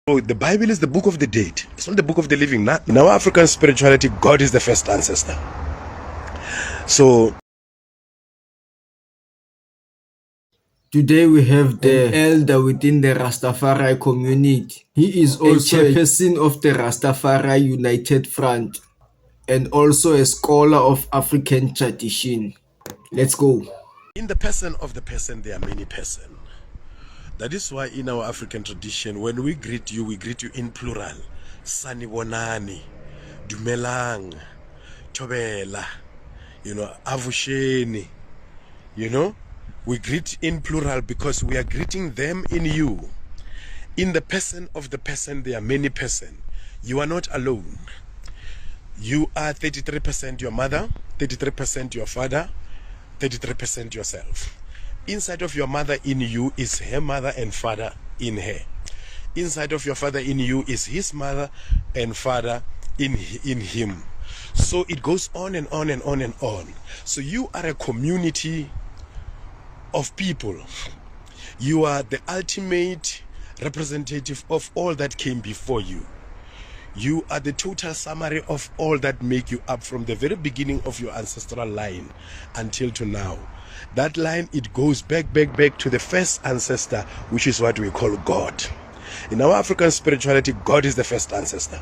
So the Bible is the book of the dead. It's not the book of the living. In our African spirituality, God is the first ancestor. So today we have the elder within the Rastafari community. He is also a chairperson of the Rastafari United Front and also a scholar of African tradition. Let's go. in the person of the person, there are many persons. That is why in our African tradition, when we greet you in plural. Sanibonani, Dumelang, Tobela, Avusheni. We greet in plural because we are greeting them in you. In the person of the person, there are many persons. You are not alone. You are 33% your mother, 33% your father, 33% yourself. Inside of your mother in you is her mother and father in her. Inside of your father in you is his mother and father in him. So it goes on and on and on and on. So you are a community of people. You are the ultimate representative of all that came before you. You are the total summary of all that make you up from the very beginning of your ancestral line until to now. That line, it goes back to the first ancestor, which is what we call God. In our African spirituality, God is the first ancestor.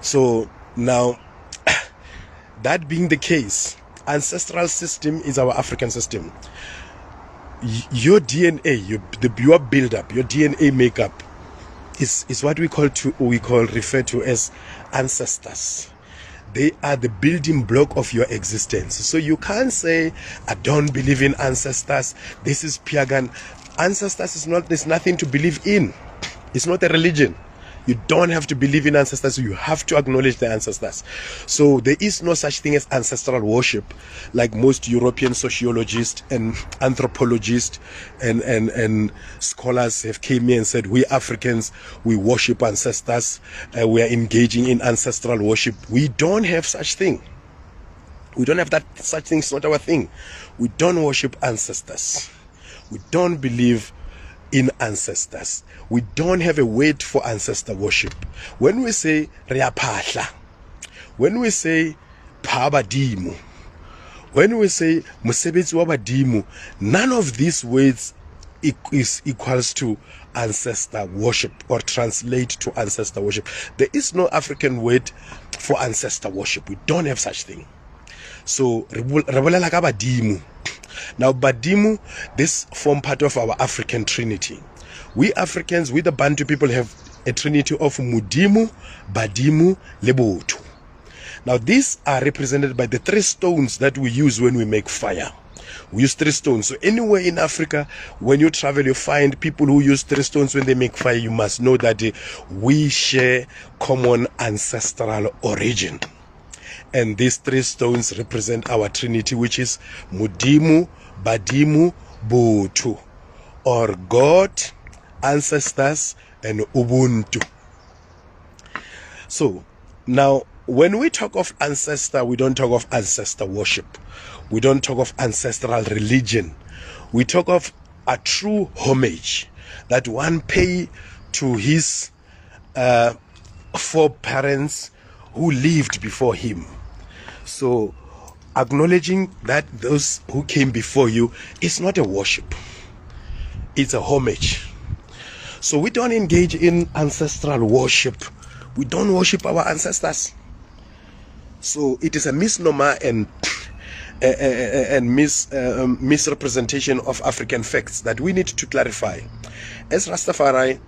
So now, that being the case, ancestral system is our African system. Your DNA, your build-up, your DNA makeup is what we refer to as ancestors. They are the building block of your existence. So you can't say, I don't believe in ancestors. This is pagan. Ancestors there's nothing to believe in. It's not a religion. You don't have to believe in ancestors. You have to acknowledge the ancestors. So there is no such thing as ancestral worship, like most European sociologists and anthropologists and scholars have came here and said, we Africans, we worship ancestors. We are engaging in ancestral worship. We don't have such thing. We don't have such thing. It's not our thing. We don't worship ancestors. We don't believe in ancestors. We don't have a word for ancestor worship. When we say Riapahla, when we say Pabadimu, when we say Musebetsi wa Badimu, none of these words is equals to ancestor worship or translate to ancestor worship. There is no African word for ancestor worship. We don't have such thing. So Rebolela ka Badimu. Now, Badimu, this form part of our African trinity. We Africans, we the Bantu people, have a trinity of Mudimu, Badimu, Lebotu. Now, these are represented by the 3 stones that we use when we make fire. We use 3 stones. So anywhere in Africa, when you travel, you find people who use 3 stones when they make fire. You must know that we share common ancestral origin. And these 3 stones represent our trinity, which is Mudimu, Badimu, Botu, or God, ancestors, and Ubuntu. So now, when we talk of ancestor, we don't talk of ancestor worship. We don't talk of ancestral religion. We talk of a true homage that one pay to his foreparents who lived before him. So acknowledging that those who came before you is not a worship, it's a homage. So we don't engage in ancestral worship. We don't worship our ancestors. So it is a misnomer and misrepresentation of African facts that we need to clarify. As Rastafari,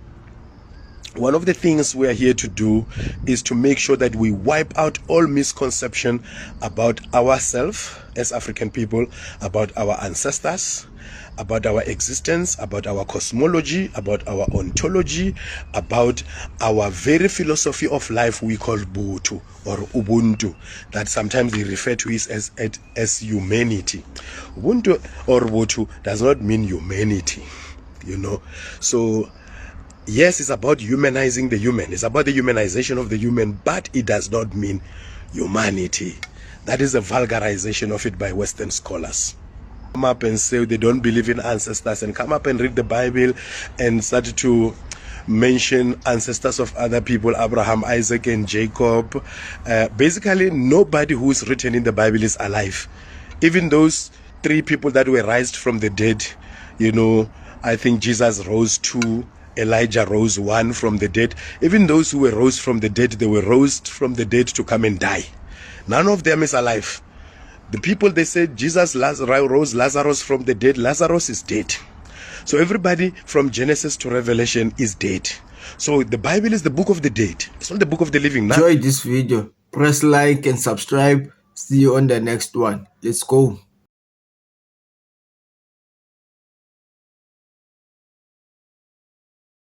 one of the things we are here to do is to make sure that we wipe out all misconception about ourselves as African people, about our ancestors, about our existence, about our cosmology, about our ontology, about our very philosophy of life we call Butu or Ubuntu, that sometimes they refer to it as humanity. Ubuntu or Butu does not mean humanity, So yes, it's about humanizing the human. It's about the humanization of the human, but it does not mean humanity. That is a vulgarization of it by Western scholars. Come up and say they don't believe in ancestors and come up and read the Bible and start to mention ancestors of other people, Abraham, Isaac, and Jacob. Basically, nobody who's written in the Bible is alive. Even those 3 people that were raised from the dead, you know, I think Jesus rose 2, Elijah rose 1 from the dead. Even those who were rose from the dead, they were rose from the dead to come and die. None of them is alive. The people, they said Jesus rose Lazarus from the dead. Lazarus is dead. So everybody from Genesis to Revelation is dead. So the Bible is the book of the dead. It's not the book of the living. Enjoy this video. Press like and subscribe. See you on the next one. Let's go.